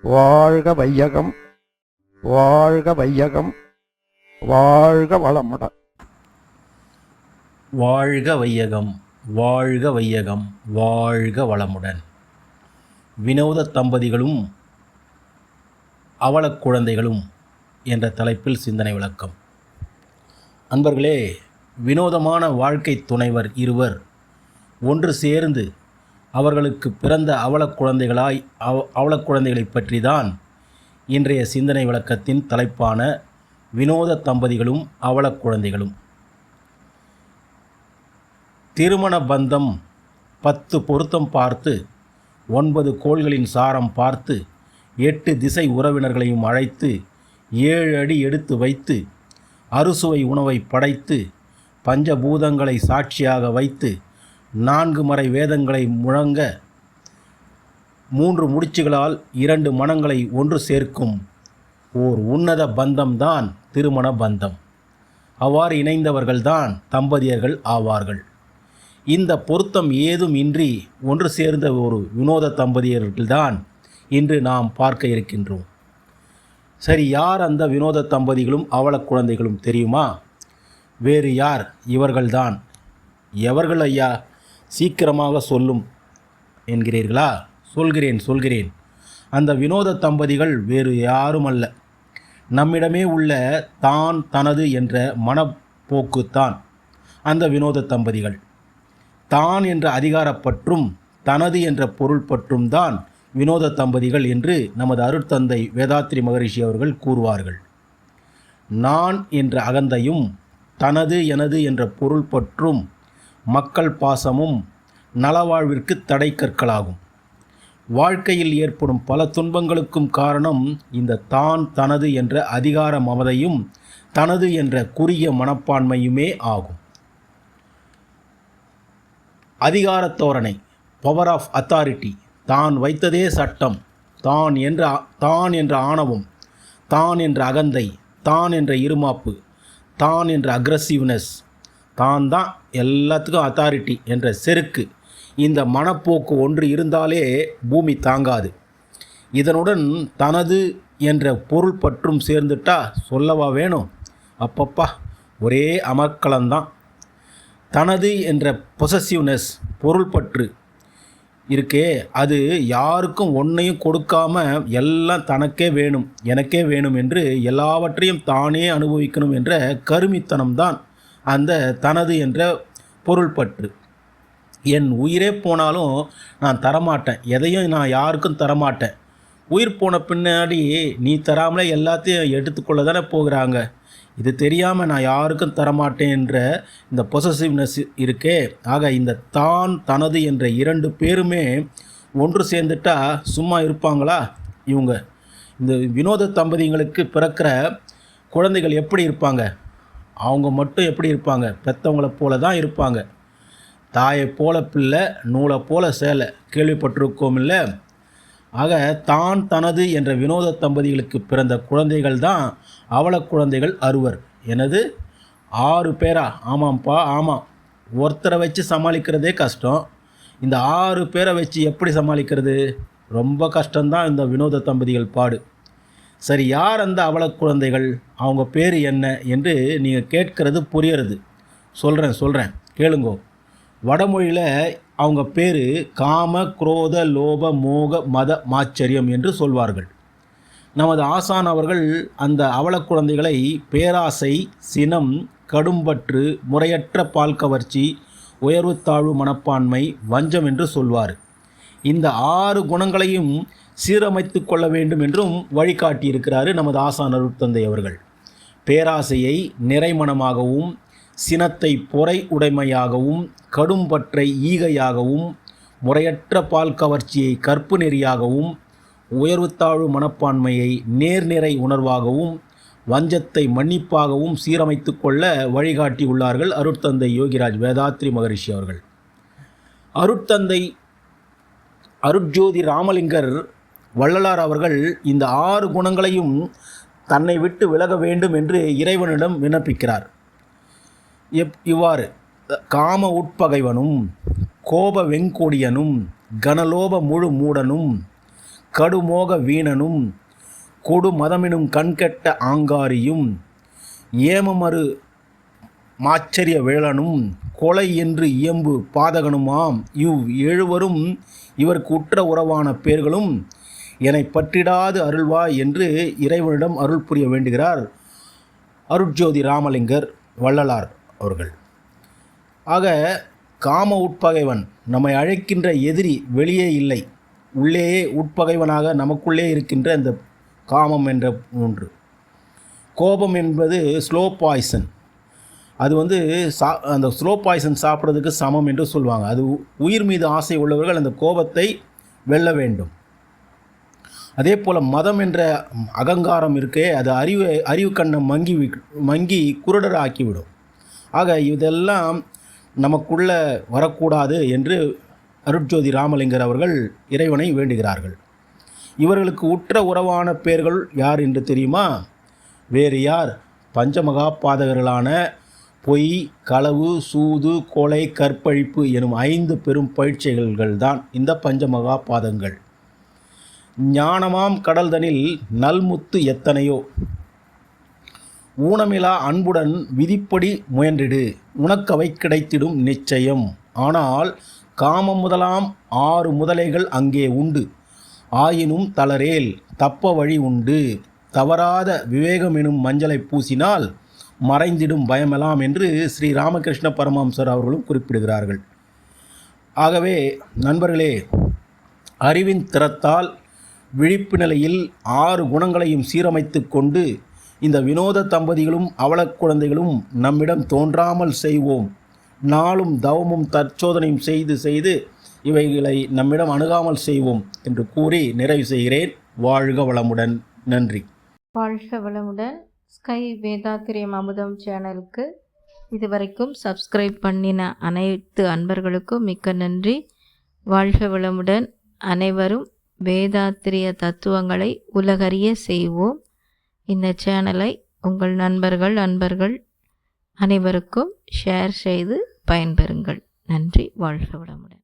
வாழ்க வையகம், வாழ்க வையகம், வாழ்க வளமுடன். வாழ்க வையகம், வாழ்க வையகம், வாழ்க வளமுடன். வினோத தம்பதிகளும் அவலக் குழந்தைகளும் என்ற தலைப்பில் சிந்தனை விளக்கம். அன்பர்களே, வினோதமான வாழ்க்கை துணைவர் இருவர் ஒன்று சேர்ந்து அவர்களுக்கு பிறந்த அவலக் குழந்தைகளை பற்றி தான் இன்றைய சிந்தனை விளக்கத்தின் தலைப்பான வினோத தம்பதிகளும் அவலக் குழந்தைகளும். திருமண பந்தம் 10 பொருத்தம் பார்த்து 9 கோள்களின் சாரம் பார்த்து 8 திசை உறவினர்களையும் அழைத்து 7 அடி எடுத்து வைத்து அறுசுவை உணவை படைத்து பஞ்சபூதங்களை சாட்சியாக வைத்து 4 மறை வேதங்களை முழங்க 3 முடிச்சுகளால் 2 மனங்களை ஒன்று சேர்க்கும் ஓர் உன்னத பந்தம்தான் திருமண பந்தம். அவ்வாறு இணைந்தவர்கள்தான் தம்பதியர்கள் ஆவார்கள். இந்த பொருத்தம் ஏதும் இன்றி ஒன்று சேர்ந்த ஒரு வினோத தம்பதியர்கள்தான் இன்று நாம் பார்க்க இருக்கின்றோம். சரி, யார் அந்த வினோத தம்பதிகளும் அவலக் குழந்தைகளும் தெரியுமா? வேறு யார், இவர்கள்தான். எவர்கள் ஐயா? சீக்கிரமாக சொல்லும் என்கிறீர்களா? சொல்கிறேன். அந்த வினோத தம்பதிகள் வேறு யாரும் அல்ல, நம்மிடமே உள்ள தான் தனது என்ற மனப்போக்குத்தான் அந்த வினோத தம்பதிகள். தான் என்ற அதிகாரப்பற்றும் தனது என்ற பொருள் பற்றும் தான் வினோத தம்பதிகள் என்று நமது அருட்தந்தை வேதாத்ரி மகரிஷி அவர்கள் கூறுவார்கள். நான் என்ற அகந்தையும் தனது எனது என்ற பொருள் பற்றும் மக்கள் பாசமும் நலவாழ்விற்கு தடை கற்களாகும். வாழ்க்கையில் ஏற்படும் பல துன்பங்களுக்கும் காரணம் இந்த தான் தனது என்ற அதிகார மமதையும் தனது என்ற குறுகிய மனப்பான்மையுமே ஆகும். அதிகார தோரணை, பவர் ஆஃப் அத்தாரிட்டி, தான் வைத்ததே சட்டம், தான் என்ற ஆணவம், தான் என்ற அகந்தை, தான் என்ற இருமாப்பு, தான் என்ற அக்ரஸிவ்னஸ், தான் எல்லாத்துக்கும் அத்தாரிட்டி என்ற செருக்கு, இந்த மனப்போக்கு ஒன்று இருந்தாலே பூமி தாங்காது. இதனுடன் தனது என்ற பொருள் பற்றும் சேர்ந்துட்டா சொல்லவா வேணும்? அப்பப்பா, ஒரே அமர்க்களந்தான். தனது என்ற பொசசிவ்னஸ், பொருள் பற்று இருக்கே, அது யாருக்கும் ஒன்றையும் கொடுக்காம எல்லாம் தனக்கே வேணும், எனக்கே வேணும் என்று எல்லாவற்றையும் தானே அனுபவிக்கணும் என்ற கருமித்தனம்தான் அந்த தனது என்ற பொருள் பற்று. என் உயிரே போனாலும் நான் தரமாட்டேன், எதையும் நான் யாருக்கும் தரமாட்டேன். உயிர் போன பின்னாடி நீ தராமலே எல்லாத்தையும் எடுத்துக்கொள்ள தானே போகிறாங்க. இது தெரியாமல் நான் யாருக்கும் தரமாட்டேன் என்ற இந்த பொசசிவ்னஸ் இருக்கே. ஆக இந்த தான் தனது என்ற 2 பேருமே ஒன்று சேர்ந்துட்டா சும்மா இருப்பாங்களா இவங்க? இந்த வினோத தம்பதிங்களுக்கு பிறக்கிற குழந்தைகள் எப்படி இருப்பாங்க? அவங்க மட்டும் எப்படி இருப்பாங்க? பெற்றவங்களை போல தான் இருப்பாங்க. தாயை போல பிள்ளை, நூலை போல சேலை, கேள்விப்பட்டிருக்கோம் இல்லை? ஆக தான் தனது என்ற வினோத தம்பதிகளுக்கு பிறந்த குழந்தைகள் தான் அவலக் குழந்தைகள் அறுவர். எனது 6 பேரா? ஆமாம்ப்பா, ஆமாம். ஒருத்தரை வச்சு சமாளிக்கிறதே கஷ்டம், இந்த 6 பேரை வச்சு எப்படி சமாளிக்கிறது? ரொம்ப கஷ்டம்தான் இந்த வினோத தம்பதிகள் பாடு. சரி, யார் அந்த அவலக் குழந்தைகள்? அவங்க பேர் என்ன என்று நீங்கள் கேட்கறது புரியறது. சொல்கிறேன், கேளுங்கோ. வடமொழியில் அவங்க பேர் காம, குரோத, லோப, மோக, மத, மாச்சரியம் என்று சொல்வார்கள். நமது ஆசான் அவர்கள் அந்த அவலக் குழந்தைகளை பேராசை, சினம், கடும்பற்று, முறையற்ற பால் கவர்ச்சி, உயர்வு தாழ்வு மனப்பான்மை, வஞ்சம் என்று சொல்வார். இந்த 6 குணங்களையும் சீரமைத்து கொள்ள வேண்டும் என்றும் வழிகாட்டியிருக்கிறாரு நமது ஆசான் அருட்தந்தை அவர்கள். பேராசையை நிறைமனமாகவும், சினத்தை பொறை உடைமையாகவும், கடும்பற்றை ஈகையாகவும், முறையற்ற பால் கவர்ச்சியை கற்பு நெறியாகவும், உயர்வுத்தாழ்வு மனப்பான்மையை நேர்நிறை உணர்வாகவும், வஞ்சத்தை மன்னிப்பாகவும் சீரமைத்து கொள்ள வழிகாட்டியுள்ளார்கள் அருட்தந்தை யோகிராஜ் வேதாத்ரி மகரிஷி அவர்கள். அருட்தந்தை அருட்ஜோதி ராமலிங்கர் வள்ளலார் அவர்கள் இந்த 6 குணங்களையும் தன்னை விட்டு விலக வேண்டும் என்று இறைவனிடம் விண்ணப்பிக்கிறார். இவ்வாறு காம உட்பகைவனும், கோப வெங்கொடியனும், கனலோப முழு மூடனும், கடுமோக வீணனும் கொடு மதமெனும் கண்கெட்ட ஆங்காரியும் ஏமமறு மாச்சரிய வேளனும் கொலை என்று இயம்பு பாதகனுமாம் எழுவரும் இவருக்கு உற்ற உறவான பேர்களும் என்னை பற்றிடாது அருள்வாய் என்று இறைவனிடம் அருள் புரிய வேண்டுகிறார் அருட்ஜோதி ராமலிங்கர் வள்ளலார் அவர்கள். ஆக காம உட்பகைவன் நம்மை அழைக்கின்ற எதிரி வெளியே இல்லை, உள்ளேயே உட்பகைவனாக நமக்குள்ளே இருக்கின்ற அந்த காமம் என்ற ஒன்று. கோபம் என்பது ஸ்லோ பாய்சன். அது அந்த ஸ்லோ பாய்சன் சாப்பிட்றதுக்கு சமம் என்று சொல்லுவாங்க. அது உயிர் மீது ஆசை உள்ளவர்கள் அந்த கோபத்தை வெல்ல வேண்டும். அதே போல் மதம் என்ற அகங்காரம் இருக்கே, அது அறிவு கண்ணை மங்கி குருடர் ஆக்கிவிடும். ஆக இதெல்லாம் நமக்குள்ள வரக்கூடாது என்று அருட்ஜோதி ராமலிங்கர் அவர்கள் இறைவனை வேண்டுகிறார்கள். இவர்களுக்கு உற்ற உறவான பேர்கள் யார் என்று தெரியுமா? வேறு யார்? பஞ்சமகா பாதகர்களான பொய், களவு, சூது, கொலை, கற்பழிப்பு எனும் 5 பெரும் பயிற்சிகள் தான் இந்த பஞ்சமகா பாதங்கள். ஞானமாம் கடல்தனில் நல்முத்து எத்தனையோ, ஊனமிலா அன்புடன் விதிப்படி முயன்றிடு, உனக்கவை கிடைத்திடும் நிச்சயம். ஆனால் காமம் முதலாம் 6 முதலைகள் அங்கே உண்டு, ஆயினும் தளரேல் தப்ப வழி உண்டு, தவறாத விவேகம் எனும் மஞ்சளை பூசினால் மறைந்திடும் பயமெல்லாம் என்று ஸ்ரீ ராமகிருஷ்ண பரமஹம்சர் அவர்களும் குறிப்பிடுகிறார்கள். ஆகவே நண்பர்களே, அறிவின் திறத்தால் விழிப்பு நிலையில் 6 குணங்களையும் சீரமைத்து கொண்டு இந்த வினோத தம்பதிகளும் அவலக் குழந்தைகளும் நம்மிடம் தோன்றாமல் செய்வோம். நாளும் தவமும் தற்சோதனையும் செய்து இவைகளை நம்மிடம் அணுகாமல் செய்வோம் என்று கூறி நிறைவு செய்கிறேன். வாழ்க வளமுடன். நன்றி. வாழ்க வளமுடன். ஸ்கை வேதாத்திரியம் அமுதம் சேனலுக்கு இதுவரைக்கும் சப்ஸ்கிரைப் பண்ணின அனைத்து அன்பர்களுக்கும் மிக்க நன்றி. வாழ்க வளமுடன். அனைவரும் வேதாத்திரிய தத்துவங்களை உலகறிய செய்வோம். இந்த சேனலை உங்கள் அன்பர்கள் அனைவருக்கும் ஷேர் செய்து பயன்பெறுங்கள். நன்றி. வாழ்க வளமுடன்.